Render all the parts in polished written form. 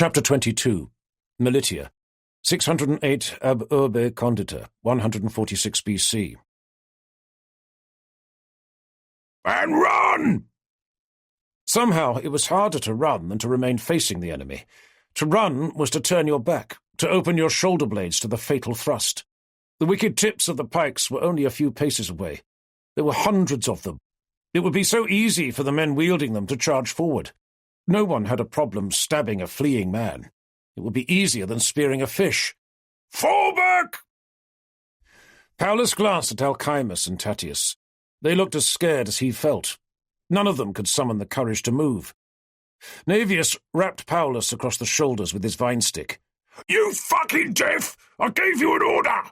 Chapter 22. Militia. 608 ab urbe condita, 146 BC. And run! Somehow it was harder to run than to remain facing the enemy. To run was to turn your back, to open your shoulder blades to the fatal thrust. The wicked tips of the pikes were only a few paces away. There were hundreds of them. It would be so easy for the men wielding them to charge forward. No one had a problem stabbing a fleeing man. It would be easier than spearing a fish. Fall back! Paulus glanced at Alcimus and Tatius. They looked as scared as he felt. None of them could summon the courage to move. Naevius rapped Paulus across the shoulders with his vine stick. You fucking deaf! I gave you an order!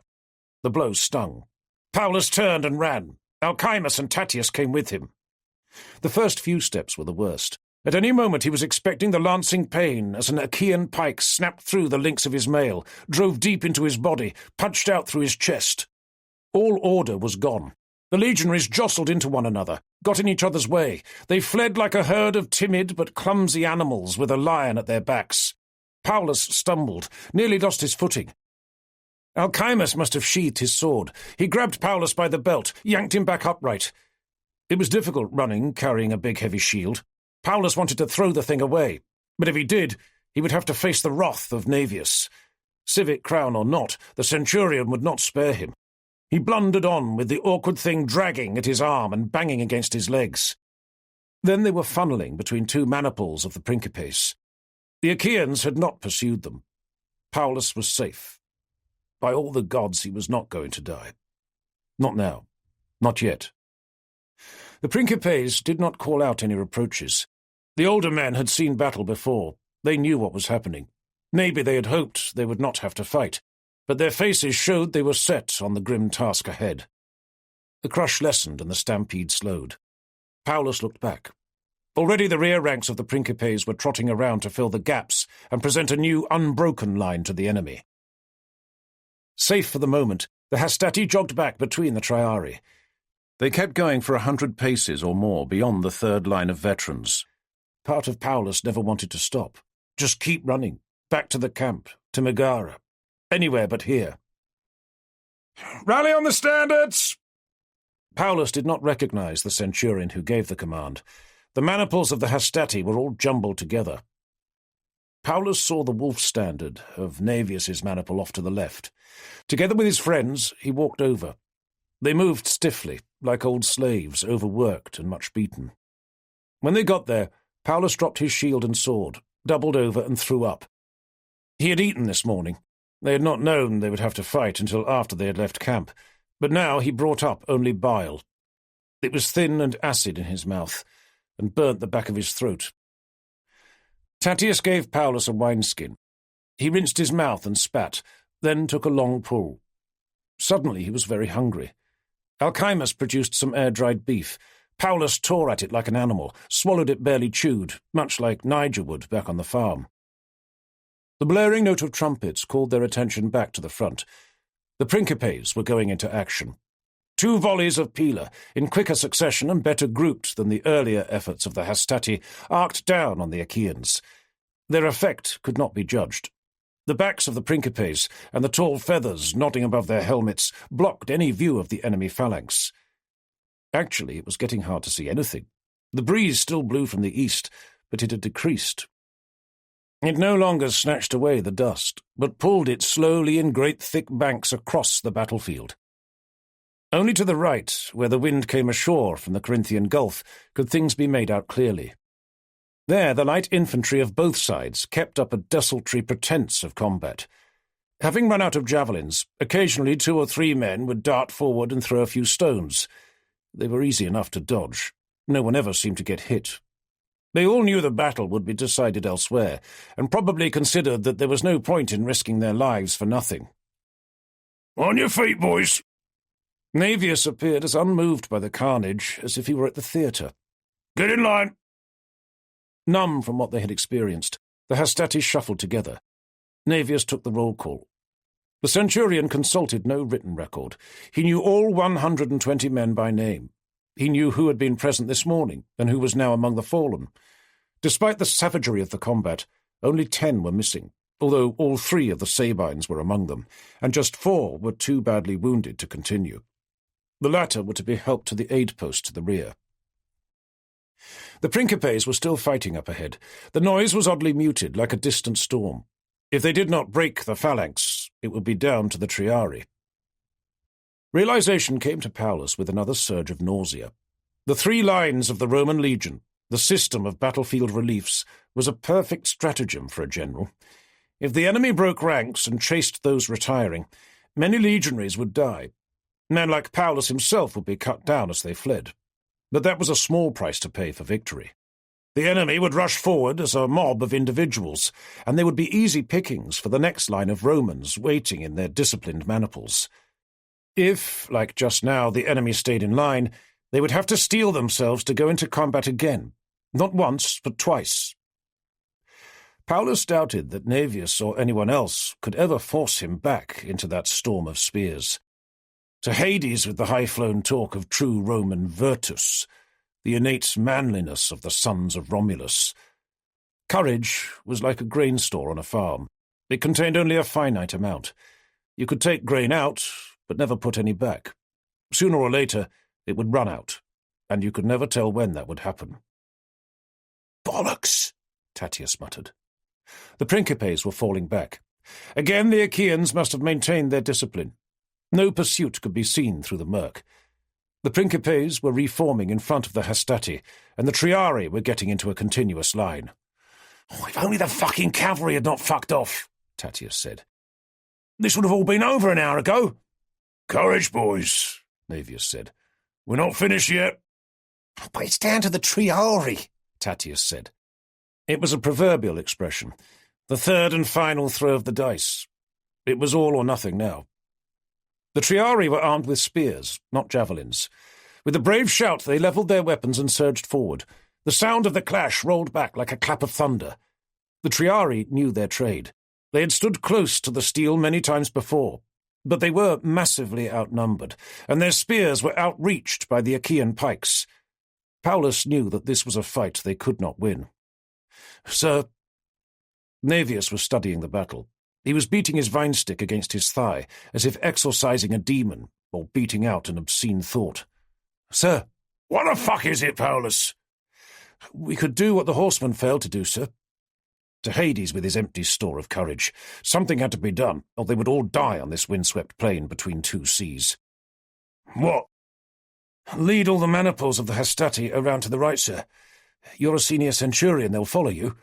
The blow stung. Paulus turned and ran. Alcimus and Tatius came with him. The first few steps were the worst. At any moment he was expecting the lancing pain as an Achaean pike snapped through the links of his mail, drove deep into his body, punched out through his chest. All order was gone. The legionaries jostled into one another, got in each other's way. They fled like a herd of timid but clumsy animals with a lion at their backs. Paulus stumbled, nearly lost his footing. Alcimus must have sheathed his sword. He grabbed Paulus by the belt, yanked him back upright. It was difficult running, carrying a big heavy shield. Paulus wanted to throw the thing away, but if he did, he would have to face the wrath of Naevius. Civic crown or not, the centurion would not spare him. He blundered on, with the awkward thing dragging at his arm and banging against his legs. Then they were funneling between two maniples of the Principes. The Achaeans had not pursued them. Paulus was safe. By all the gods, he was not going to die. Not now. Not yet. The Principes did not call out any reproaches. The older men had seen battle before. They knew what was happening. Maybe they had hoped they would not have to fight, but their faces showed they were set on the grim task ahead. The crush lessened and the stampede slowed. Paulus looked back. Already the rear ranks of the Principes were trotting around to fill the gaps and present a new, unbroken line to the enemy. Safe for the moment, the Hastati jogged back between the Triarii. They kept going for 100 paces or more beyond the third line of veterans. Part of Paulus never wanted to stop. Just keep running, back to the camp, to Megara, anywhere but here. Rally on the standards! Paulus did not recognize the centurion who gave the command. The maniples of the Hastati were all jumbled together. Paulus saw the wolf standard of Naevius's maniple off to the left. Together with his friends, he walked over. They moved stiffly, like old slaves, overworked and much beaten. When they got there, Paulus dropped his shield and sword, doubled over and threw up. He had eaten this morning. They had not known they would have to fight until after they had left camp, but now he brought up only bile. It was thin and acid in his mouth, and burnt the back of his throat. Tatius gave Paulus a wineskin. He rinsed his mouth and spat, then took a long pull. Suddenly he was very hungry. Alcimus produced some air-dried beef. Paulus tore at it like an animal, swallowed it barely chewed, much like Niger would back on the farm. The blaring note of trumpets called their attention back to the front. The Principes were going into action. 2 volleys of pila, in quicker succession and better grouped than the earlier efforts of the Hastati, arced down on the Achaeans. Their effect could not be judged. The backs of the Principes and the tall feathers nodding above their helmets blocked any view of the enemy phalanx. Actually, it was getting hard to see anything. The breeze still blew from the east, but it had decreased. It no longer snatched away the dust, but pulled it slowly in great thick banks across the battlefield. Only to the right, where the wind came ashore from the Corinthian Gulf, could things be made out clearly. There, the light infantry of both sides kept up a desultory pretense of combat. Having run out of javelins, occasionally 2 or 3 men would dart forward and throw a few stones. They were easy enough to dodge. No one ever seemed to get hit. They all knew the battle would be decided elsewhere, and probably considered that there was no point in risking their lives for nothing. On your feet, boys! Naevius appeared as unmoved by the carnage as if he were at the theatre. Get in line! Numb from what they had experienced, the Hastati shuffled together. Naevius took the roll call. The centurion consulted no written record. He knew all 120 men by name. He knew who had been present this morning and who was now among the fallen. Despite the savagery of the combat, Only 10 were missing, although all 3 of the Sabines were among them, and just 4 were too badly wounded to continue. The latter were to be helped to the aid post to the rear. The Principes were still fighting up ahead. The noise was oddly muted, like a distant storm. If they did not break the phalanx, it would be down to the Triarii. Realization came to Paulus with another surge of nausea. The 3 lines of the Roman legion, the system of battlefield reliefs, was a perfect stratagem for a general. If the enemy broke ranks and chased those retiring, many legionaries would die. Men like Paulus himself would be cut down as they fled. But that was a small price to pay for victory. The enemy would rush forward as a mob of individuals, and they would be easy pickings for the next line of Romans waiting in their disciplined maniples. If, like just now, the enemy stayed in line, they would have to steel themselves to go into combat again, not once, but twice. Paulus doubted that Naevius or anyone else could ever force him back into that storm of spears. To Hades with the high-flown talk of true Roman virtus, the innate manliness of the sons of Romulus. Courage was like a grain store on a farm. It contained only a finite amount. You could take grain out, but never put any back. Sooner or later, it would run out, and you could never tell when that would happen. "Bollocks!" Tatius muttered. The Principes were falling back. Again the Achaeans must have maintained their discipline. No pursuit could be seen through the murk. The Principes were reforming in front of the Hastati, and the Triarii were getting into a continuous line. "If only the fucking cavalry had not fucked off," Tatius said. "This would have all been over an hour ago." "Courage, boys," Naevius said. "We're not finished yet." "But it's down to the Triarii," Tatius said. It was a proverbial expression, the third and final throw of the dice. It was all or nothing now. The Triarii were armed with spears, not javelins. With a brave shout they levelled their weapons and surged forward. The sound of the clash rolled back like a clap of thunder. The Triarii knew their trade. They had stood close to the steel many times before, but they were massively outnumbered, and their spears were outreached by the Achaean pikes. Paulus knew that this was a fight they could not win. "Sir—" Naevius was studying the battle. He was beating his vine stick against his thigh, as if exorcising a demon or beating out an obscene thought. "Sir." "What the fuck is it, Paulus?" "We could do what the horsemen failed to do, sir. To Hades with his empty store of courage. Something had to be done, or they would all die on this windswept plain between 2 seas. "What?" "Lead all the maniples of the Hastati around to the right, sir. You're a senior centurion, they'll follow you.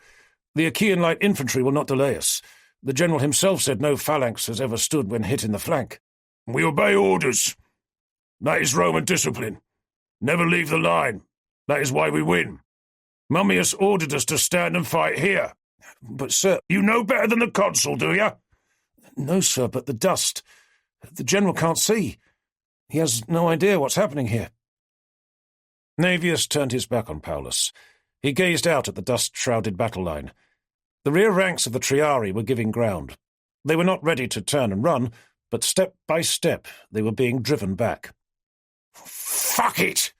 The Achaean light infantry will not delay us. The general himself said no phalanx has ever stood when hit in the flank." "We obey orders. That is Roman discipline. Never leave the line. That is why we win. Mummius ordered us to stand and fight here." "But, sir—" "You know better than the consul, do you?" "No, sir, but the dust. The general can't see. He has no idea what's happening here." Naevius turned his back on Paulus. He gazed out at the dust-shrouded battle line. The rear ranks of the Triarii were giving ground. They were not ready to turn and run, but step by step they were being driven back. "Fuck it!"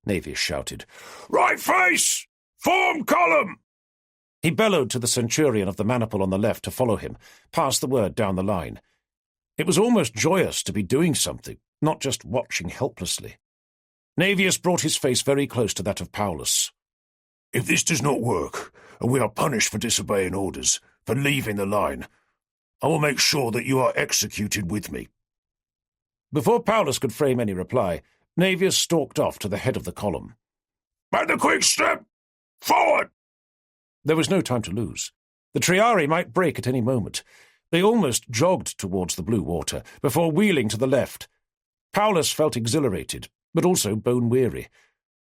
Naevius shouted. "Right face! Form column!" He bellowed to the centurion of the maniple on the left to follow him, pass the word down the line. It was almost joyous to be doing something, not just watching helplessly. Naevius brought his face very close to that of Paulus. "If this does not work, and we are punished for disobeying orders, for leaving the line, I will make sure that you are executed with me." Before Paulus could frame any reply, Naevius stalked off to the head of the column. "Make the quick step! Forward!" There was no time to lose. The Triarii might break at any moment. They almost jogged towards the blue water, before wheeling to the left. Paulus felt exhilarated, but also bone-weary.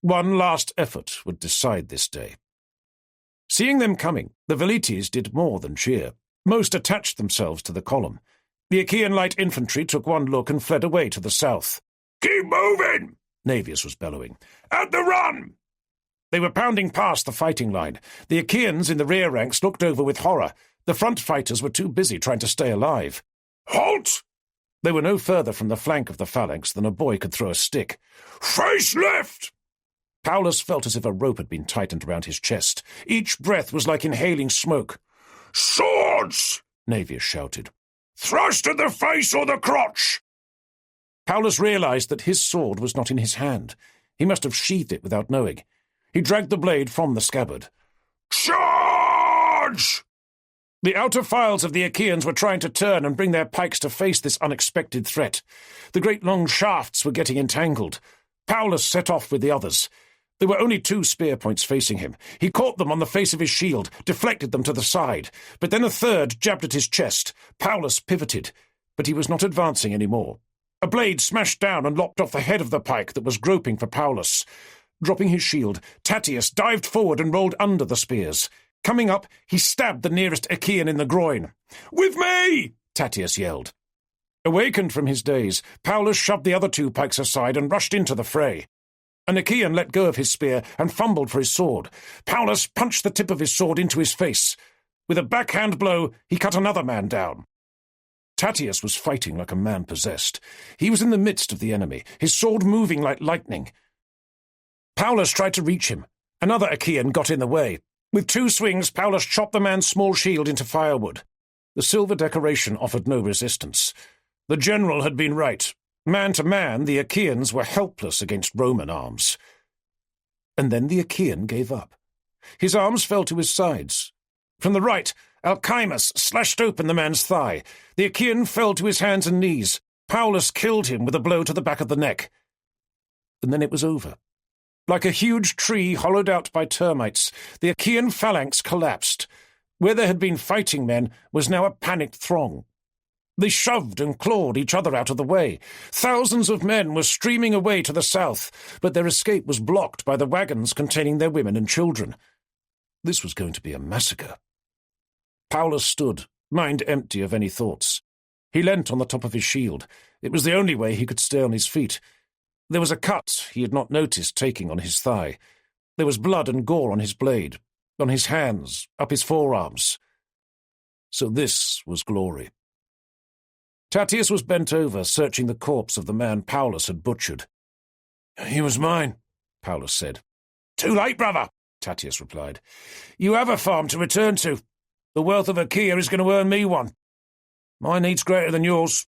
One last effort would decide this day. Seeing them coming, the Velites did more than cheer. Most attached themselves to the column. The Achaean light infantry took one look and fled away to the south. "Keep moving!" Naevius was bellowing. "At the run!" They were pounding past the fighting line. The Achaeans in the rear ranks looked over with horror. The front fighters were too busy trying to stay alive. "Halt!" They were no further from the flank of the phalanx than a boy could throw a stick. "Face left!" Paulus felt as if a rope had been tightened around his chest. Each breath was like inhaling smoke. Swords! Naevius shouted. Thrust at the face or the crotch! Paulus realized that his sword was not in his hand. He must have sheathed it without knowing. He dragged the blade from the scabbard. Charge! The outer files of the Achaeans were trying to turn and bring their pikes to face this unexpected threat. The great long shafts were getting entangled. Paulus set off with the others. There were only 2 spear points facing him. He caught them on the face of his shield, deflected them to the side. But then a third jabbed at his chest. Paulus pivoted, but he was not advancing any more. A blade smashed down and lopped off the head of the pike that was groping for Paulus. Dropping his shield, Tatius dived forward and rolled under the spears. Coming up, he stabbed the nearest Achaean in the groin. With me! Tatius yelled. Awakened from his daze, Paulus shoved the other 2 pikes aside and rushed into the fray. An Achaean let go of his spear and fumbled for his sword. Paulus punched the tip of his sword into his face. With a backhand blow, he cut another man down. Tatius was fighting like a man possessed. He was in the midst of the enemy, his sword moving like lightning. Paulus tried to reach him. Another Achaean got in the way. With 2 swings, Paulus chopped the man's small shield into firewood. The silver decoration offered no resistance. The general had been right. Man to man, the Achaeans were helpless against Roman arms. And then the Achaean gave up. His arms fell to his sides. From the right, Alcimus slashed open the man's thigh. The Achaean fell to his hands and knees. Paulus killed him with a blow to the back of the neck. And then it was over. Like a huge tree hollowed out by termites, the Achaean phalanx collapsed. Where there had been fighting men was now a panicked throng. They shoved and clawed each other out of the way. Thousands of men were streaming away to the south, but their escape was blocked by the wagons containing their women and children. This was going to be a massacre. Paulus stood, mind empty of any thoughts. He leant on the top of his shield. It was the only way he could stay on his feet. There was a cut he had not noticed taking on his thigh. There was blood and gore on his blade, on his hands, up his forearms. So this was glory. Tatius was bent over, searching the corpse of the man Paulus had butchered. "He was mine," Paulus said. "Too late, brother," Tatius replied. "You have a farm to return to. The wealth of Achaea is going to earn me one. My need's greater than yours.